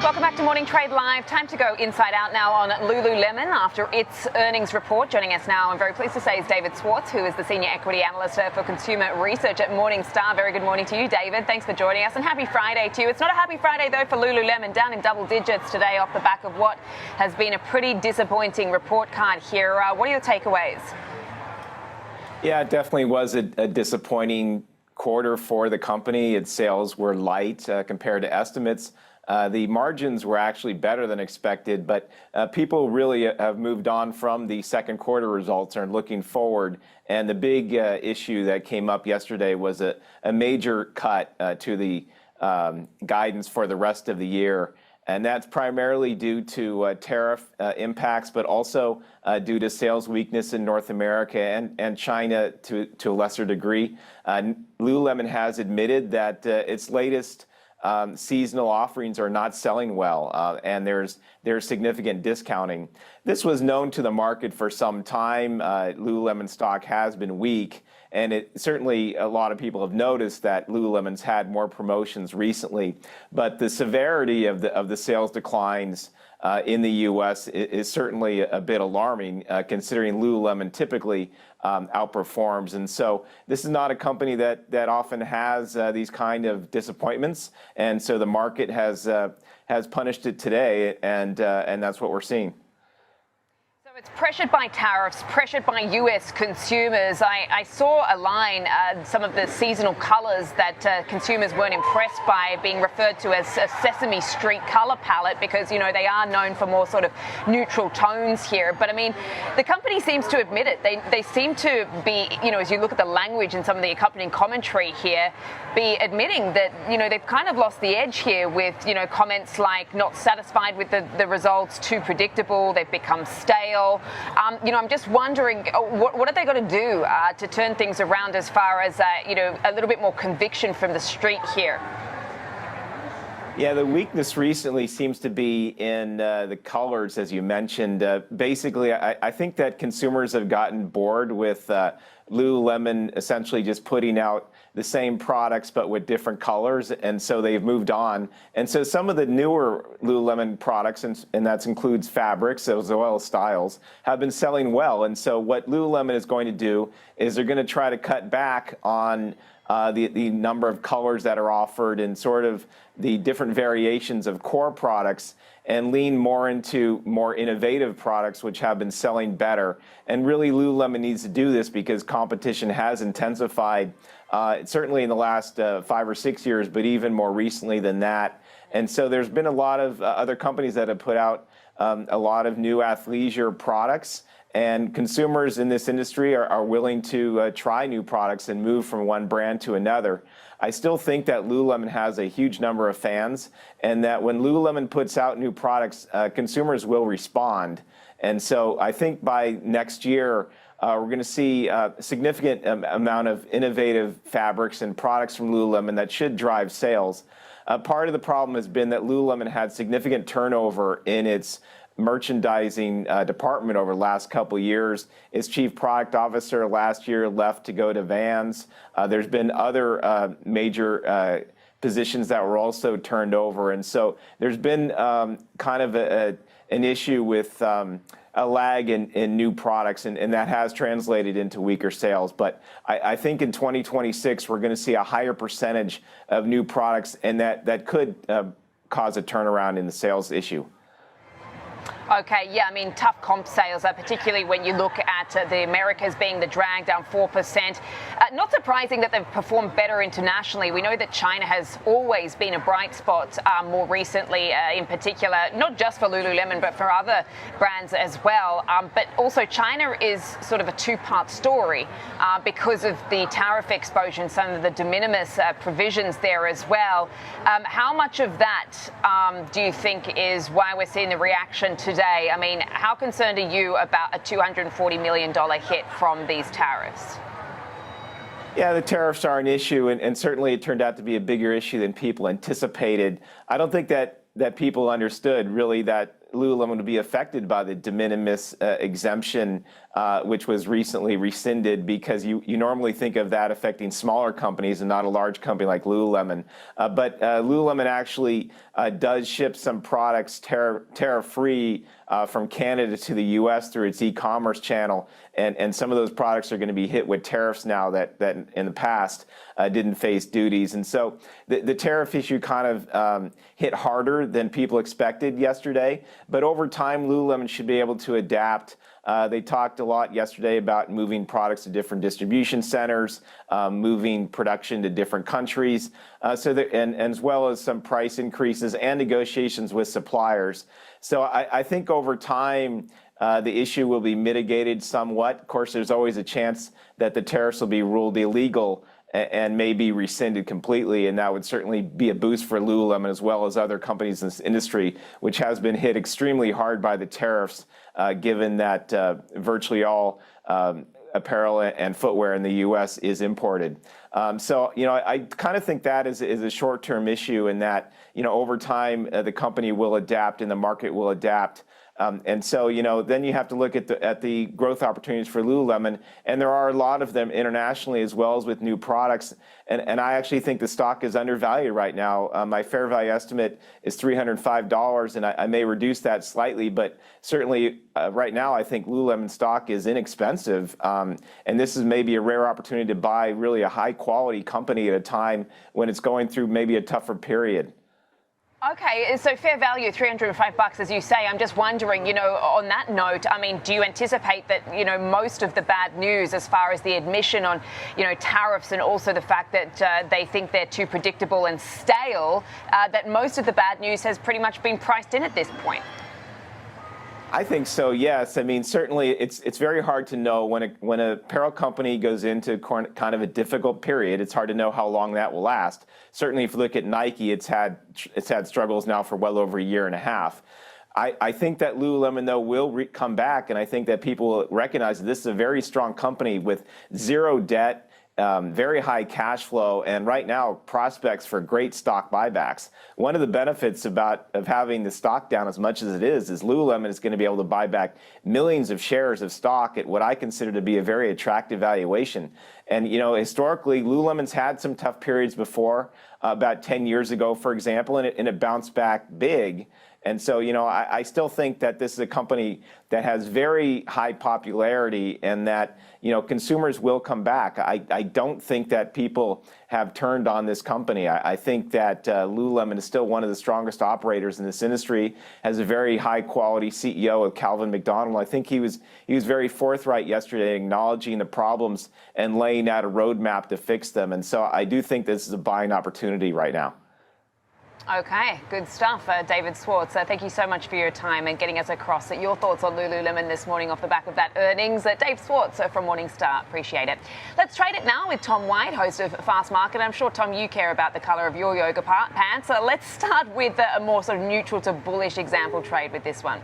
Welcome back to Morning Trade Live. Time to go inside out now on Lululemon after its earnings report. Joining us now, I'm very pleased to say, is David Swartz, who is the Senior Equity Analyst for Consumer Research at Morningstar. Very good morning to you, David. Thanks for joining us, and happy Friday to you. It's not a happy Friday, though, for Lululemon, down in double digits today off the back of what has been a pretty disappointing report card here. What are your takeaways? Yeah, it definitely was a disappointing quarter for the company. Its sales were light compared to estimates. The margins were actually better than expected, but people really have moved on from the second quarter results and are looking forward. And the big issue that came up yesterday was a major cut to the guidance for the rest of the year. And that's primarily due to tariff impacts, but also due to sales weakness in North America and China to a lesser degree. Lululemon has admitted that its latest seasonal offerings are not selling well, and there's significant discounting. This was known to the market for some time. Lululemon stock has been weak, and it certainly a lot of people have noticed that Lululemon's had more promotions recently. But the severity of the sales declines in the U.S. is certainly a bit alarming, considering Lululemon typically outperforms. And so this is not a company that often has these kind of disappointments. And so the market has punished it today, and that's what we're seeing. It's pressured by tariffs, pressured by U.S. consumers. I saw a line, some of the seasonal colors that consumers weren't impressed by being referred to as a Sesame Street color palette because, you know, they are known for more sort of neutral tones here. But, I mean, the company seems to admit it. They seem to be, you know, as you look at the language and some of the accompanying commentary here, be admitting that, you know, they've kind of lost the edge here with, you know, comments like not satisfied with the results, too predictable, they've become stale. You know, I'm just wondering, what are they going to do to turn things around as far as, you know, a little bit more conviction from the street here? Yeah, the weakness recently seems to be in the colors, as you mentioned. Basically, I think that consumers have gotten bored with Lululemon essentially just putting out the same products but with different colors, and so they've moved on. And so some of the newer Lululemon products, and that includes fabrics as well as styles, have been selling well. And so what Lululemon is going to do is they're going to try to cut back on the number of colors that are offered and sort of the different variations of core products, and lean more into more innovative products which have been selling better. And really Lululemon needs to do this because competition has intensified, certainly in the last 5 or 6 years, but even more recently than that. And so there's been a lot of other companies that have put out a lot of new athleisure products, and consumers in this industry are willing to try new products and move from one brand to another. I still think that Lululemon has a huge number of fans, and that when Lululemon puts out new products, consumers will respond. And so I think by next year, we're going to see a significant amount of innovative fabrics and products from Lululemon that should drive sales. Part of the problem has been that Lululemon had significant turnover in its merchandising department over the last couple of years. Its chief product officer last year left to go to Vans. There's been other major positions that were also turned over. And so there's been kind of an issue with a lag in new products, and that has translated into weaker sales. But I think in 2026, we're going to see a higher percentage of new products, and that could cause a turnaround in the sales issue. Okay, yeah, I mean, tough comp sales, particularly when you look at the Americas being the drag, down 4%. Not surprising that they've performed better internationally. We know that China has always been a bright spot more recently, in particular, not just for Lululemon, but for other brands as well. But also China is sort of a two-part story because of the tariff exposure and some of the de minimis provisions there as well. How much of that do you think is why we're seeing the reaction today? I mean, how concerned are you about a $240 million hit from these tariffs? Yeah, the tariffs are an issue, and certainly it turned out to be a bigger issue than people anticipated. I don't think that people understood really that Lululemon would be affected by the de minimis exemption, which was recently rescinded, because you normally think of that affecting smaller companies and not a large company like Lululemon. But Lululemon actually does ship some products tariff-free from Canada to the U.S. through its e-commerce channel, and some of those products are going to be hit with tariffs now that in the past didn't face duties. And so the tariff issue kind of hit harder than people expected yesterday. But over time, Lululemon should be able to adapt. They talked a lot yesterday about moving products to different distribution centers, moving production to different countries, and as well as some price increases and negotiations with suppliers. So I think over time, the issue will be mitigated somewhat. Of course, there's always a chance that the tariffs will be ruled illegal and may be rescinded completely, and that would certainly be a boost for Lululemon as well as other companies in this industry, which has been hit extremely hard by the tariffs, given that virtually all apparel and footwear in the U.S. is imported. So, I kind of think that is a short-term issue, and that, over time, the company will adapt and the market will adapt. And so, then you have to look at the growth opportunities for Lululemon, and there are a lot of them internationally as well as with new products. And I actually think the stock is undervalued right now. My fair value estimate is $305, and I may reduce that slightly, but certainly right now I think Lululemon stock is inexpensive. And this is maybe a rare opportunity to buy really a high-quality company at a time when it's going through maybe a tougher period. Okay, so fair value, $305, as you say. I'm just wondering, on that note, I mean, do you anticipate that, most of the bad news as far as the admission on, tariffs, and also the fact that they think they're too predictable and stale, that most of the bad news has pretty much been priced in at this point? I think so, yes. I mean, certainly it's very hard to know when a apparel company goes into kind of a difficult period. It's hard to know how long that will last. Certainly, if you look at Nike, it's had struggles now for well over a year and a half. I think that Lululemon, though, will come back, and I think that people will recognize that this is a very strong company with zero debt, very high cash flow, and right now prospects for great stock buybacks. One of the benefits of having the stock down as much as it is Lululemon is going to be able to buy back millions of shares of stock at what I consider to be a very attractive valuation. And historically, Lululemon's had some tough periods before, about 10 years ago, for example, and it bounced back big. And so, I still think that this is a company that has very high popularity, and that, consumers will come back. I don't think that people have turned on this company. I think that Lululemon is still one of the strongest operators in this industry, has a very high quality CEO of Calvin McDonald. I think he was very forthright yesterday, acknowledging the problems and laying out a roadmap to fix them. And so I do think this is a buying opportunity right now. Okay, good stuff. David Swartz, thank you so much for your time and getting us across your thoughts on Lululemon this morning off the back of that earnings. Dave Swartz from Morningstar, appreciate it. Let's trade it now with Tom White, host of Fast Market. I'm sure, Tom, you care about the colour of your yoga pants. Let's start with a more sort of neutral to bullish example trade with this one.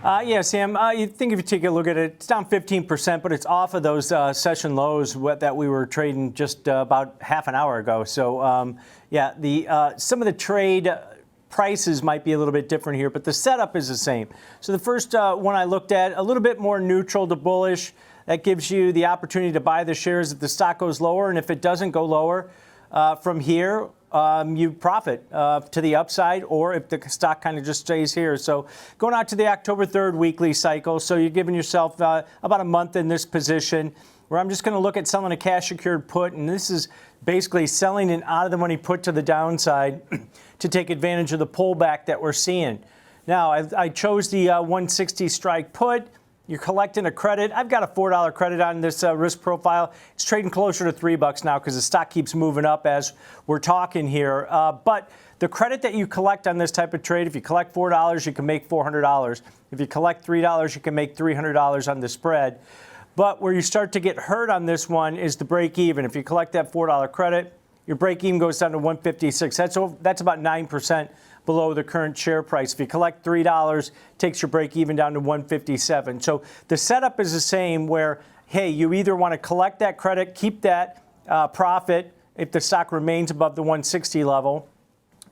Yeah, Sam, you think if you take a look at it, it's down 15%, but it's off of those session lows that we were trading just about half an hour ago. So, some of the trade prices might be a little bit different here, but the setup is the same. So the first one I looked at, a little bit more neutral to bullish. That gives you the opportunity to buy the shares if the stock goes lower, and if it doesn't go lower from here, you profit to the upside, or if the stock kind of just stays here. So going out to the October 3rd weekly cycle, so you're giving yourself about a month in this position, where I'm just going to look at selling a cash secured put, and this is basically selling an out of the money put to the downside to take advantage of the pullback that we're seeing. Now, I chose the 160 strike put. You're collecting a credit. I've got a $4 credit on this risk profile. It's trading closer to $3 now because the stock keeps moving up as we're talking here. But the credit that you collect on this type of trade, if you collect $4, you can make $400. If you collect $3, you can make $300 on the spread. But where you start to get hurt on this one is the break even. If you collect that $4 credit, your break even goes down to $156. That's about 9% below the current share price. If you collect $3, takes your break even down to $157. So the setup is the same, where, hey, you either want to collect that credit, keep that profit if the stock remains above the 160 level,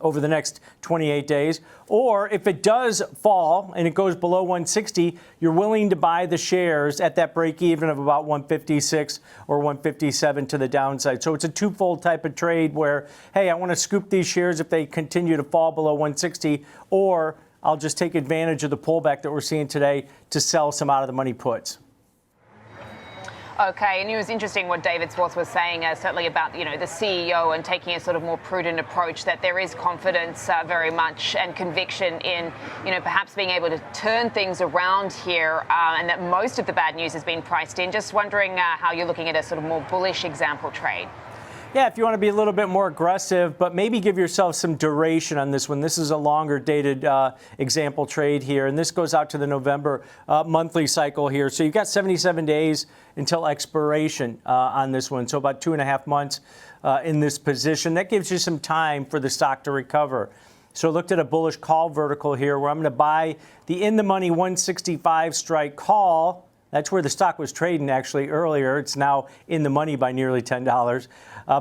over the next 28 days. Or if it does fall and it goes below 160, you're willing to buy the shares at that break even of about 156 or 157 to the downside. So it's a twofold type of trade where, hey, I want to scoop these shares if they continue to fall below 160, or I'll just take advantage of the pullback that we're seeing today to sell some out of the money puts. Okay, and it was interesting what David Swartz was saying, certainly about, the CEO and taking a sort of more prudent approach, that there is confidence very much and conviction in, perhaps being able to turn things around here, and that most of the bad news has been priced in. Just wondering how you're looking at a sort of more bullish example trade. Yeah, if you want to be a little bit more aggressive, but maybe give yourself some duration on this one. This is a longer dated example trade here, and this goes out to the November monthly cycle here. So you've got 77 days until expiration on this one, so about 2.5 months in this position. That gives you some time for the stock to recover. So I looked at a bullish call vertical here where I'm going to buy the in-the-money 165 strike call. That's where the stock was trading actually earlier. It's now in the money by nearly $10.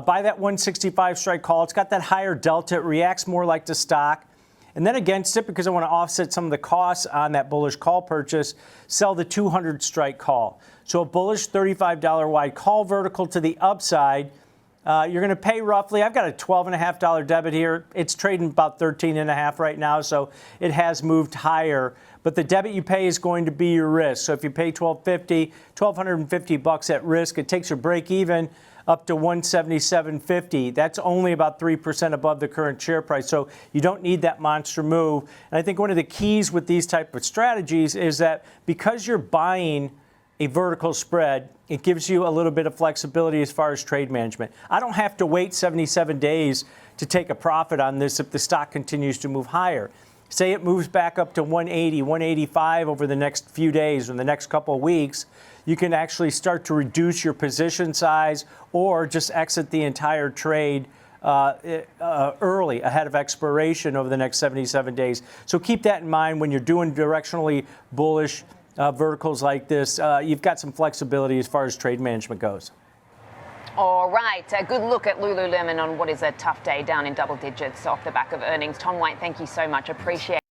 Buy that 165 strike call. It's got that higher delta. It reacts more like the stock. And then against it, because I want to offset some of the costs on that bullish call purchase, sell the 200 strike call. So a bullish $35 wide call vertical to the upside. You're going to pay roughly, I've got a $12.50 debit here. It's trading about $13.50 right now, so it has moved higher. But the debit you pay is going to be your risk. So if you pay $1,250 at risk, it takes your break even up to $177.50. That's only about 3% above the current share price. So you don't need that monster move. And I think one of the keys with these type of strategies is that because you're buying a vertical spread, it gives you a little bit of flexibility as far as trade management. I don't have to wait 77 days to take a profit on this if the stock continues to move higher. Say it moves back up to 180, 185 over the next few days or the next couple of weeks, you can actually start to reduce your position size or just exit the entire trade early, ahead of expiration over the next 77 days. So keep that in mind when you're doing directionally bullish verticals like this. You've got some flexibility as far as trade management goes. All right, a good look at Lululemon on what is a tough day, down in double digits off the back of earnings. Tom White, thank you so much. Appreciate it.